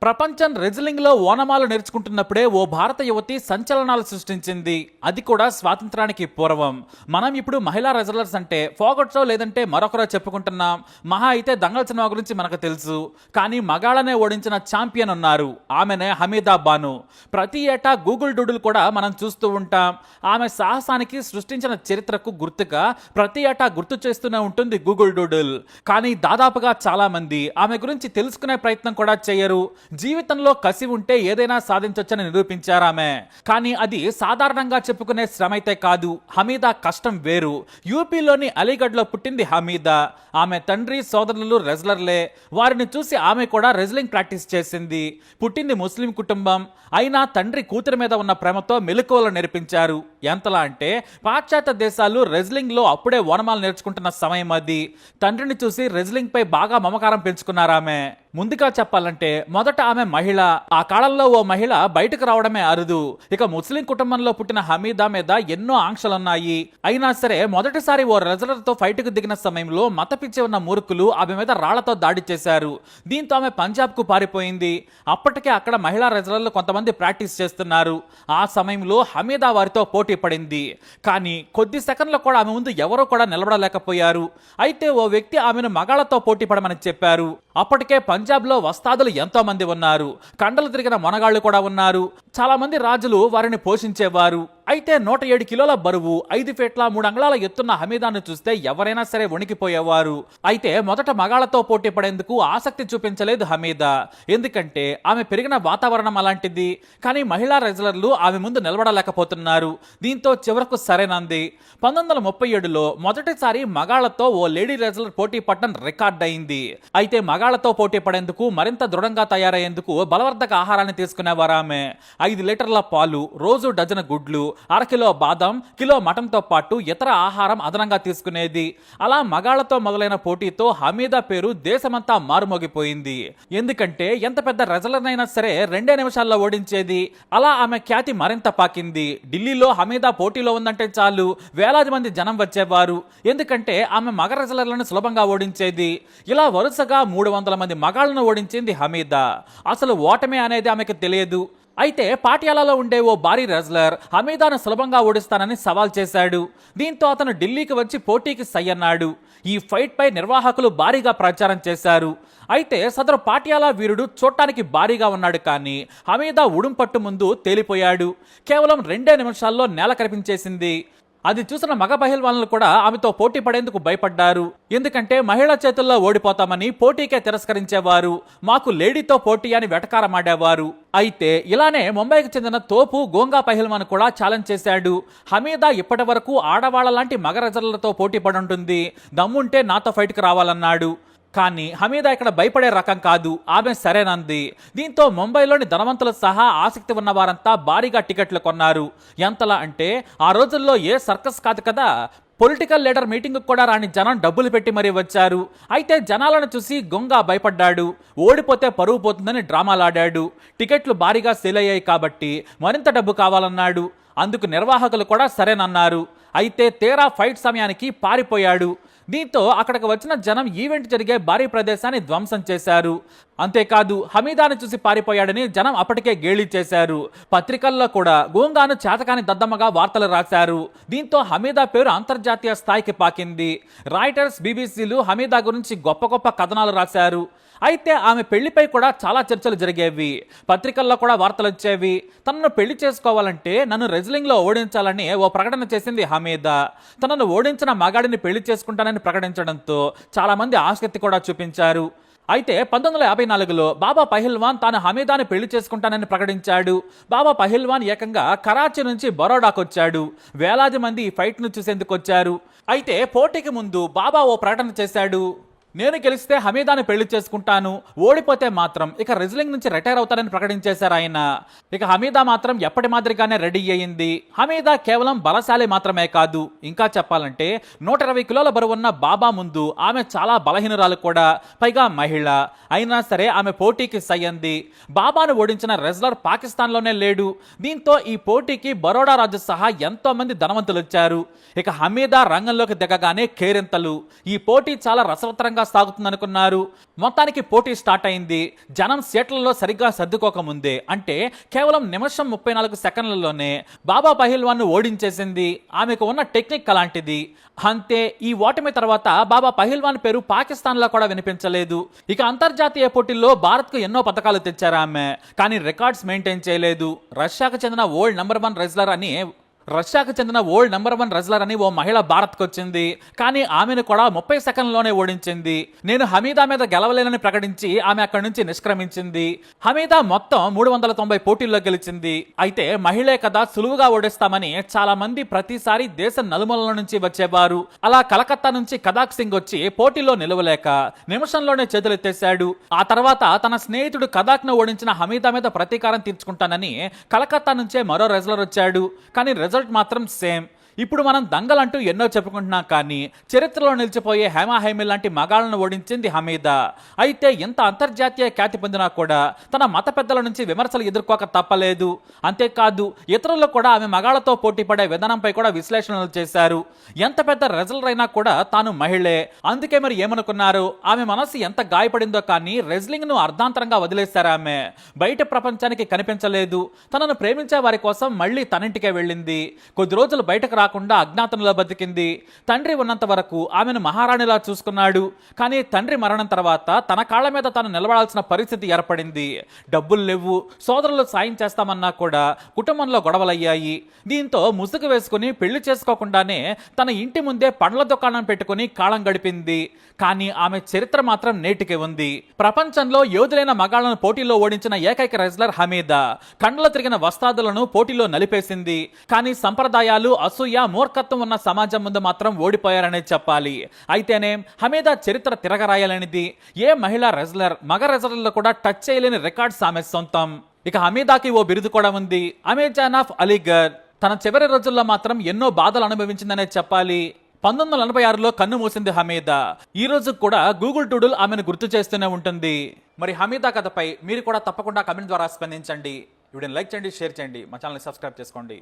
ప్రపంచం రెజ్లింగ్ లో ఓనమాలు నేర్చుకుంటున్నప్పుడే ఓ భారత యువతి సంచలనాలు సృష్టించింది. అది కూడా స్వాతంత్రానికి పూర్వం. మనం ఇప్పుడు మహిళా రెజ్లర్స్ అంటే ఫోగట్రో లేదంటే మరొకరో చెప్పుకుంటున్నాం. మహా అయితే దంగల్ సినిమా గురించి మనకు తెలుసు. కానీ మగాళ్ళనే ఓడించిన ఛాంపియన్ ఉన్నారు. ఆమెనే హమీదా బాను. ప్రతి ఏటా గూగుల్ డూడుల్ కూడా మనం చూస్తూ ఉంటాం. ఆమె సాహసానికి సృష్టించిన చరిత్రకు గుర్తుగా ప్రతి ఏటా గుర్తు చేస్తూనే ఉంటుంది గూగుల్ డూడుల్. కానీ దాదాపుగా చాలా మంది ఆమె గురించి తెలుసుకునే ప్రయత్నం కూడా చేయరు. జీవితంలో కసి ఉంటే ఏదైనా సాధించొచ్చని నిరూపించారామె. కానీ అది సాధారణంగా చెప్పుకునే శ్రమ అయితే కాదు. హమీదా కష్టం వేరు. యూపీలోని అలీగఢ్ లో పుట్టింది హమీదా. ఆమె తండ్రి సోదరులు రెజ్లర్లే. వారిని చూసి ఆమె కూడా రెజ్లింగ్ ప్రాక్టీస్ చేసింది. పుట్టింది ముస్లిం కుటుంబం అయినా తండ్రి కూతురి మీద ఉన్న ప్రేమతో మెలకువలు నేర్పించారు. ఎంతలా అంటే పాశ్చాత్య దేశాలు రెజ్లింగ్ లో అప్పుడే ఓనమాలు నేర్చుకుంటున్న సమయం అది. తండ్రిని చూసి రెజ్లింగ్ పై బాగా మమకారం పెంచుకున్నారామె. ముందుగా చెప్పాలంటే మొదట ఆమె మహిళ. ఆ కాలంలో ఓ మహిళ బయటకు రావడమే అరుదు. ఇక ముస్లిం కుటుంబంలో పుట్టిన హమీదా మీద ఎన్నో ఆంక్షలున్నాయి. అయినా సరే మొదటిసారి ఓ రెజ్లర్ తో ఫైట్ కు దిగిన సమయంలో మత పిచ్చి ఉన్న మూర్ఖులు ఆమె మీద రాళ్లతో దాడి చేశారు. దీంతో ఆమె పంజాబ్ కు పారిపోయింది. అప్పటికే అక్కడ మహిళా రెజ్లర్లు కొంతమంది ప్రాక్టీస్ చేస్తున్నారు. ఆ సమయంలో హమీదా వారితో పోటీ పడింది. కానీ కొద్ది సెకండ్లు కూడా ఆమె ముందు ఎవరో కూడా నిలబడలేకపోయారు. అయితే ఓ వ్యక్తి ఆమెను మగాళ్లతో పోటీ పడమని చెప్పారు. అప్పటికే పంజాబ్ లో వస్తాదులు ఎంతో మంది ఉన్నారు. కండలు తిరిగిన మొనగాళ్లు కూడా ఉన్నారు. చాలా మంది రాజులు వారిని పోషించేవారు. అయితే 107 కిలోల బరువు, 5 ఫీట్ల 3 అంగుళాల ఎత్తున్న హమీదాను చూస్తే ఎవరైనా సరే వణికిపోయేవారు. అయితే మొదట మగాళ్లతో పోటీ పడేందుకు ఆసక్తి చూపించలేదు హమీదా. ఎందుకంటే ఆమె పెరిగిన వాతావరణం అలాంటిది. కానీ మహిళా రెజ్లర్లు ఆమె ముందు నిలబడలేకపోతున్నారు. దీంతో చివరకు సరేనంది. 1937లో మొదటిసారి మగాళ్లతో ఓ లేడీ రెజ్లర్ పోటీ పడడం రికార్డ్ అయింది. అయితే మగాళ్లతో పోటీ పడేందుకు మరింత దృఢంగా తయారయ్యేందుకు బలవర్ధక ఆహారాన్ని తీసుకునేవారు ఆమె. 5 లీటర్ల పాలు, రోజు డజన్ గుడ్లు, అరకిలో బాదం, కిలో మటన్తో పాటు ఇతర ఆహారం అదనంగా తీసుకునేది. అలా మగాళ్లతో మొదలైన పోటీతో హమీదా పేరు దేశమంతా మారుమోగిపోయింది. ఎందుకంటే ఎంత పెద్ద రెజ్లర్నైనా సరే 2 నిమిషాల్లో ఓడించేది. అలా ఆమె ఖ్యాతి మరింత పాకింది. ఢిల్లీలో హమీదా పోటీలో ఉందంటే చాలు వేలాది మంది జనం వచ్చేవారు. ఎందుకంటే ఆమె మగ రెజ్లర్లను సులభంగా ఓడించేది. ఇలా వరుసగా 300 మంది మగాళ్లను ఓడించింది హమీదా. అసలు ఓటమి అనేది ఆమెకు తెలియదు. అయితే పాటియాలాలో ఉండే ఓ భారీ రెజ్లర్ హమీదాను సులభంగా ఓడిస్తానని సవాల్ చేశాడు. దీంతో అతను ఢిల్లీకి వచ్చి పోటీకి సై అన్నాడు. ఈ ఫైట్ పై నిర్వాహకులు భారీగా ప్రచారం చేశారు. అయితే సదరు పాటియాలా వీరుడు చూడటానికి భారీగా ఉన్నాడు. కానీ హమీదా ఉడుంపట్టు ముందు తేలిపోయాడు. కేవలం 2 నిమిషాల్లో నేల కనిపించేసింది. అది చూసిన మగ పహిల్వాన్లు కూడా ఆమెతో పోటీ పడేందుకు భయపడ్డారు. ఎందుకంటే మహిళ చేతుల్లో ఓడిపోతామని పోటీకే తిరస్కరించేవారు. మాకు లేడీతో పోటీ అని వెటకారమాడేవారు. అయితే ఇలానే ముంబైకి చెందిన తోపు గోంగా పహిల్వాన్ కూడా ఛాలెంజ్ చేశాడు. హమీదా ఇప్పటి వరకు ఆడవాళ్ల లాంటి మగ రెజ్లర్లతో పోటీ పడుంటుంది, దమ్ముంటే నాతో ఫైట్కి రావాలన్నాడు. కానీ హమీదా ఇక్కడ భయపడే రకం కాదు. ఆమె సరేనంది. దీంతో ముంబైలోని ధనవంతులు సహా ఆసక్తి ఉన్న వారంతా భారీగా టికెట్లు కొన్నారు. ఎంతలా అంటే ఆ రోజుల్లో ఏ సర్కస్ కాదు కదా, పొలిటికల్ లీడర్ మీటింగ్ కూడా రాని జనం డబ్బులు పెట్టి మరీ వచ్చారు. అయితే జనాలను చూసి గొంగా భయపడ్డాడు. ఓడిపోతే పరువు పోతుందని డ్రామాలాడాడు. టికెట్లు భారీగా సేల్ అయ్యాయి కాబట్టి మరింత డబ్బు కావాలన్నాడు. అందుకు నిర్వాహకులు కూడా సరేనన్నారు. అయితే తీరా ఫైట్ సమయానికి పారిపోయాడు. దీంతో అక్కడికి వచ్చిన జనం ఈవెంట్ జరిగే భారీ ప్రదేశాన్ని ధ్వంసం చేశారు. అంతేకాదు హమీదాను చూసి పారిపోయాడని జనం అప్పటికే గేలీ చేశారు. పత్రికల్లో కూడా గోంగాను చేతకాని దద్దమ్మగా వార్తలు రాశారు. దీంతో హమీదా పేరు అంతర్జాతీయ స్థాయికి పాకింది. రాయిటర్స్, బీబీసీలు హమీదా గురించి గొప్ప గొప్ప కథనాలు రాశారు. అయితే ఆమె పెళ్లిపై కూడా చాలా చర్చలు జరిగేవి. పత్రికల్లో కూడా వార్తలు వచ్చేవి. తనను పెళ్లి చేసుకోవాలంటే నన్ను రెజ్లింగ్ లో ఓడించాలని ఓ ప్రకటన చేసింది హమీదా. తనను ఓడించిన మగాడిని పెళ్లి చేసుకుంటానని ప్రకటించడంతో చాలా మంది ఆసక్తి కూడా చూపించారు. అయితే 1954లో బాబా పహిల్వాన్ తాను హమీదాని పెళ్లి చేసుకుంటానని ప్రకటించాడు. బాబా పహిల్వాన్ ఏకంగా కరాచీ నుంచి బరోడాకు వచ్చాడు. వేలాది మంది ఈ ఫైట్ ను చూసేందుకు వచ్చారు. అయితే పోటీకి ముందు బాబా ఓ ప్రకటన చేశాడు. నేను గెలిస్తే హమీదాని పెళ్లి చేసుకుంటాను, ఓడిపోతే మాత్రం ఇక రెజ్లింగ్ నుంచి రిటైర్ అవుతానని ప్రకటించేశారు ఆయన. ఇక హమీదా మాత్రం ఎప్పటి మాదిరిగానే రెడీ అయ్యింది. హమీదా కేవలం బలశాలి మాత్రమే కాదు, ఇంకా చెప్పాలంటే 120 కిలోల బరువున్న బాబా ముందు ఆమె చాలా బలహీనురాలు కూడా, పైగా మహిళ. అయినా సరే ఆమె పోటీకి సై అంది. బాబాను ఓడించిన రెజ్లర్ పాకిస్తాన్లోనే లేడు. దీంతో ఈ పోటీకి బరోడా రాజు సహా ఎంతో మంది ధనవంతులు వచ్చారు. ఇక హమీదా రంగంలోకి దిగగానే కేరింతలు. ఈ పోటీ చాలా రసవత్తరంగా సాగుతుందనుకున్నారు. మొత్తానికి పోటీ స్టార్ట్ అయింది. జనం సీట్లలో సరిగ్గా సర్దుకోకముందే, అంటే కేవలం నిమిషం 34 సెకండ్లలోనే బాబా పహిల్వాన్ ను ఓడించేసింది. ఆమెకు ఉన్న టెక్నిక్ అలాంటిది. అంతే, ఈ ఓటమి తర్వాత బాబా పహిల్వాన్ పేరు పాకిస్తాన్ లో కూడా వినిపించలేదు. ఇక అంతర్జాతీయ పోటీల్లో భారత్ కు ఎన్నో పథకాలు తెచ్చారు ఆమె, కానీ రికార్డ్స్ మెయింటైన్ చేయలేదు. రష్యాకు చెందిన ఓల్డ్ నెంబర్ 1 రెజ్లర్ అని ఓ మహిళ భారత్కు వచ్చింది. కానీ ఆమెను కూడా 30 సెకండ్లోనే ఓడించింది. నేను హమీదా మీద గెలవలేనని ప్రకటించి ఆమె అక్కడి నుంచి నిష్క్రమించింది. హమీదా మొత్తం 390 పోటీల్లో గెలిచింది. అయితే మహిళే కదా, సులువుగా ఓడిస్తామని చాలా మంది ప్రతిసారి దేశ నలుమూలల నుంచి వచ్చేవారు. అలా కలకత్తా నుంచి కదాక్ సింగ్ వచ్చి పోటీలో నిలవలేక నిమిషంలోనే చేతులెత్తేశాడు. ఆ తర్వాత తన స్నేహితుడు కదాక్ ను ఓడించిన హమీదా మీద ప్రతీకారం తీర్చుకుంటానని కలకత్తా నుంచే మరో రెజ్లర్ వచ్చాడు. కానీ రిజల్ట్ మాత్రం సేమ్. ఇప్పుడు మనం దంగలంటూ ఎన్నో చెప్పుకుంటున్నాం, కానీ చరిత్రలో నిలిచిపోయే హేమా హైమిల్ లాంటి మగాళ్లను ఓడించింది హమీదా. అయితే ఇంత అంతర్జాతీయ ఖ్యాతి పొందినా కూడా తన మత పెద్దల నుంచి విమర్శలు ఎదుర్కోక తప్పలేదు. అంతేకాదు, ఇతరులు కూడా ఆమె మగాళ్లతో పోటీ పడే విధానంపై కూడా విశ్లేషణలు చేశారు. ఎంత పెద్ద రెజ్లర్ అయినా కూడా తాను మహిళే, అందుకే మరి ఏమనుకున్నారు, ఆమె మనసు ఎంత గాయపడిందో. కానీ రెజ్లింగ్ ను అర్ధాంతరంగా వదిలేశారు. ఆమె బయట ప్రపంచానికి కనిపించలేదు. తనను ప్రేమించే వారి కోసం మళ్ళీ తనింటికే వెళ్ళింది. కొద్ది రోజులు బయటకు రాకుండా అజ్ఞాతంలో బతికింది. తండ్రి ఉన్నంత వరకు ఆమెను మహారాణిలా చూసుకున్నాడు. కానీ తండ్రి మరణం తర్వాత తన కాళ్ల మీద తాను నిలబడాల్సిన పరిస్థితి ఏర్పడింది. డబ్బులు లేవు, సోదరులు సాయం చేస్తామన్నా కూడా కుటుంబంలో గొడవలయ్యాయి. దీంతో ముసుగు వేసుకుని పెళ్లి చేసుకోకుండానే తన ఇంటి ముందే పండ్ల దుకాణం పెట్టుకుని కాలం గడిపింది. కానీ ఆమె చరిత్ర మాత్రం నేటికి ఉంది. ప్రపంచంలో యోధులైన మగాళ్లను పోటీలో ఓడించిన ఏకైక రెజ్లర్ హమీదా. కండ్ల తిరిగిన వస్తాదులను పోటీలో నలిపేసింది. కానీ సంప్రదాయాలు, అసూయ, మూర్ఖత్వం ఉన్న సమాజం ముందు మాత్రం ఓడిపోయారనే చెప్పాలి. అయితేనే హమీదా చరిత్ర తిరగరాయాలనిది. ఏ మహిళా రెజ్లర్ మగ రెజ్లర్లు కూడా టచ్ చేయలేని రికార్డ్స్ ఆమె సొంతం. ఇక హమీదాకి ఓ బిరుదు కూడా ఉంది, అమెజాన్ ఆఫ్ అలీగర్. తన చివరి రోజుల్లో మాత్రం ఎన్నో బాధలు అనుభవించిందనే చెప్పాలి. 1986లో కన్ను మూసింది హమీదా. ఈ రోజు కూడా గూగుల్ టూడుల్ ఆమెను గుర్తు చేస్తూనే ఉంటుంది. మరి హమీదా కథపై మీరు కూడా తప్పకుండా కమెంట్ ద్వారా స్పందించండి. వీడియోని లైక్ చేయండి, షేర్ చేయండి, మా ఛానల్ని సబ్స్క్రైబ్ చేసుకోండి.